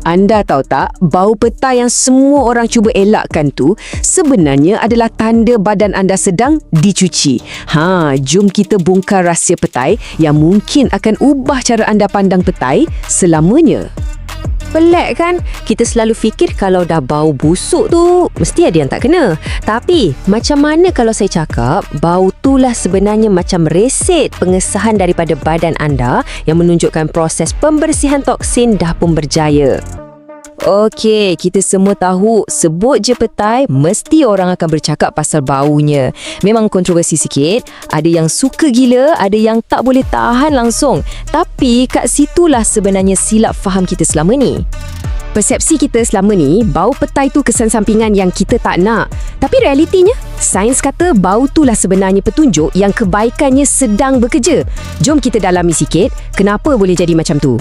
Anda tahu tak, bau petai yang semua orang cuba elakkan tu sebenarnya adalah tanda badan anda sedang dicuci. Jom kita bongkar rahsia petai yang mungkin akan ubah cara anda pandang petai selamanya. Pelik kan? Kita selalu fikir kalau dah bau busuk tu mesti ada yang tak kena. Tapi macam mana kalau saya cakap bau itulah sebenarnya macam reset pengesahan daripada badan anda yang menunjukkan proses pembersihan toksin dah pun berjaya. Okey, kita semua tahu sebut je petai mesti orang akan bercakap pasal baunya. Memang kontroversi sikit, ada yang suka gila, ada yang tak boleh tahan langsung. Tapi kat situlah sebenarnya silap faham kita selama ni. Persepsi kita selama ni, bau petai tu kesan sampingan yang kita tak nak. Tapi realitinya, sains kata bau itulah sebenarnya petunjuk yang kebaikannya sedang bekerja. Jom kita dalami sikit, kenapa boleh jadi macam tu.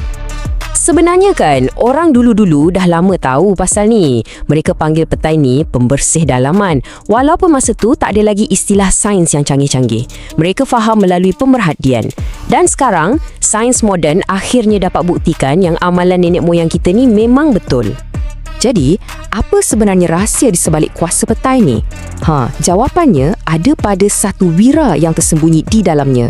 Sebenarnya kan, orang dulu-dulu dah lama tahu pasal ni. Mereka panggil petai ni pembersih dalaman. Walaupun masa tu tak ada lagi istilah sains yang canggih-canggih. Mereka faham melalui pemerhatian. Dan sekarang, sains moden akhirnya dapat buktikan yang amalan nenek moyang kita ni memang betul. Jadi, apa sebenarnya rahsia di sebalik kuasa petai ni? Jawapannya ada pada satu wira yang tersembunyi di dalamnya.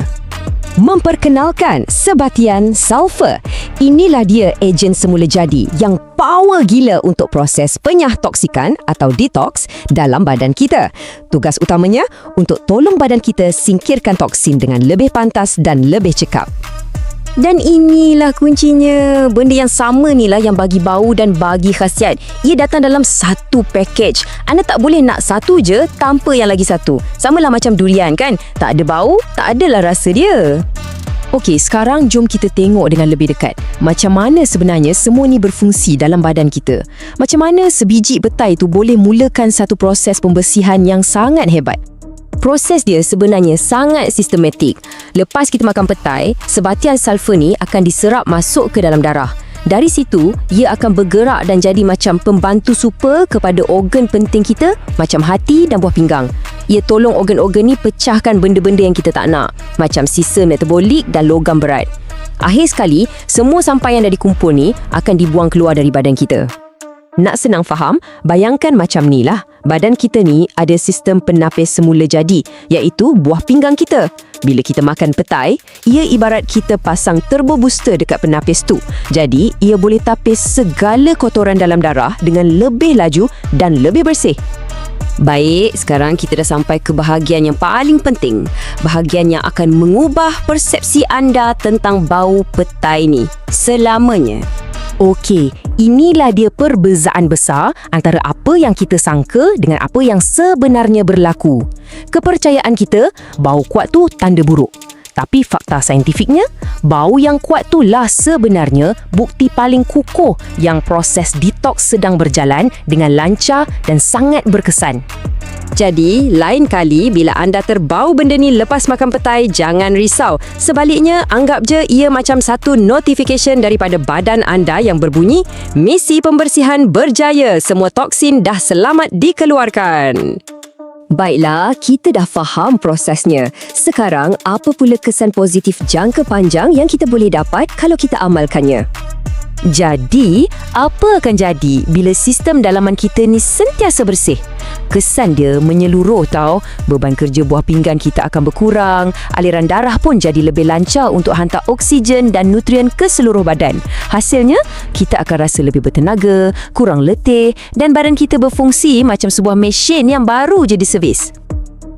Memperkenalkan sebatian sulfur. Inilah dia ejen semula jadi yang power gila untuk proses penyahtoksikan atau detox dalam badan kita. Tugas utamanya untuk tolong badan kita singkirkan toksin dengan lebih pantas dan lebih cekap. Dan inilah kuncinya. Benda yang sama ni lah yang bagi bau dan bagi khasiat. Ia datang dalam satu package. Anda tak boleh nak satu je tanpa yang lagi satu. Samalah macam durian kan? Tak ada bau, tak adalah rasa dia. Okey, sekarang jom kita tengok dengan lebih dekat. Macam mana sebenarnya semua ni berfungsi dalam badan kita. Macam mana sebiji petai tu boleh mulakan satu proses pembersihan yang sangat hebat. Proses dia sebenarnya sangat sistematik. Lepas kita makan petai, sebatian sulfur ni akan diserap masuk ke dalam darah. Dari situ, ia akan bergerak dan jadi macam pembantu super kepada organ penting kita macam hati dan buah pinggang. Ia tolong organ-organ ni pecahkan benda-benda yang kita tak nak, macam sistem metabolik dan logam berat. Akhir sekali, semua sampaian dah dikumpul ni akan dibuang keluar dari badan kita. Nak senang faham, bayangkan macam ni lah. Badan kita ni ada sistem penapis semula jadi, iaitu buah pinggang kita. Bila kita makan petai, ia ibarat kita pasang turbo booster dekat penapis tu. Jadi, ia boleh tapis segala kotoran dalam darah dengan lebih laju dan lebih bersih. Baik, sekarang kita dah sampai ke bahagian yang paling penting. Bahagian yang akan mengubah persepsi anda tentang bau petai ni selamanya. Okey, inilah dia perbezaan besar antara apa yang kita sangka dengan apa yang sebenarnya berlaku. Kepercayaan kita, bau kuat tu tanda buruk. Tapi fakta saintifiknya, bau yang kuat tu lah sebenarnya bukti paling kukuh yang proses detox sedang berjalan dengan lancar dan sangat berkesan. Jadi, lain kali bila anda terbau benda ni lepas makan petai, jangan risau. Sebaliknya, anggap je ia macam satu notification daripada badan anda yang berbunyi, misi pembersihan berjaya, semua toksin dah selamat dikeluarkan. Baiklah, kita dah faham prosesnya. Sekarang, apa pula kesan positif jangka panjang yang kita boleh dapat kalau kita amalkannya? Jadi, apa akan jadi bila sistem dalaman kita ni sentiasa bersih? Kesan dia menyeluruh tau. Beban kerja buah pinggan kita akan berkurang, aliran darah pun jadi lebih lancar untuk hantar oksigen dan nutrien ke seluruh badan. Hasilnya, kita akan rasa lebih bertenaga, kurang letih dan badan kita berfungsi macam sebuah mesin yang baru je diservis.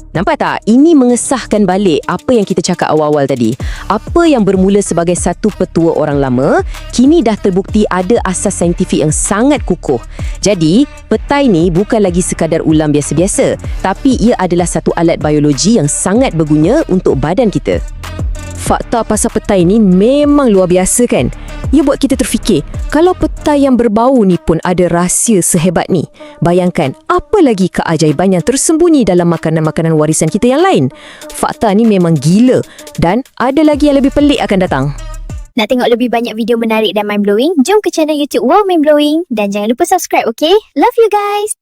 Nampak tak? Ini mengesahkan balik apa yang kita cakap awal-awal tadi. Apa yang bermula sebagai satu petua orang lama, kini dah terbukti ada asas saintifik yang sangat kukuh. Jadi, petai ni bukan lagi sekadar ulam biasa-biasa, tapi ia adalah satu alat biologi yang sangat berguna untuk badan kita. Fakta pasal petai ni memang luar biasa kan? Ia buat kita terfikir, kalau petai yang berbau ni pun ada rahsia sehebat ni, bayangkan apa lagi keajaiban yang tersembunyi dalam makanan-makanan warisan kita yang lain. Fakta ni memang gila dan ada lagi yang lebih pelik akan datang. Nak tengok lebih banyak video menarik dan mind-blowing? Jom ke channel YouTube Wow Mind Blowing dan jangan lupa subscribe, okay? Love you guys!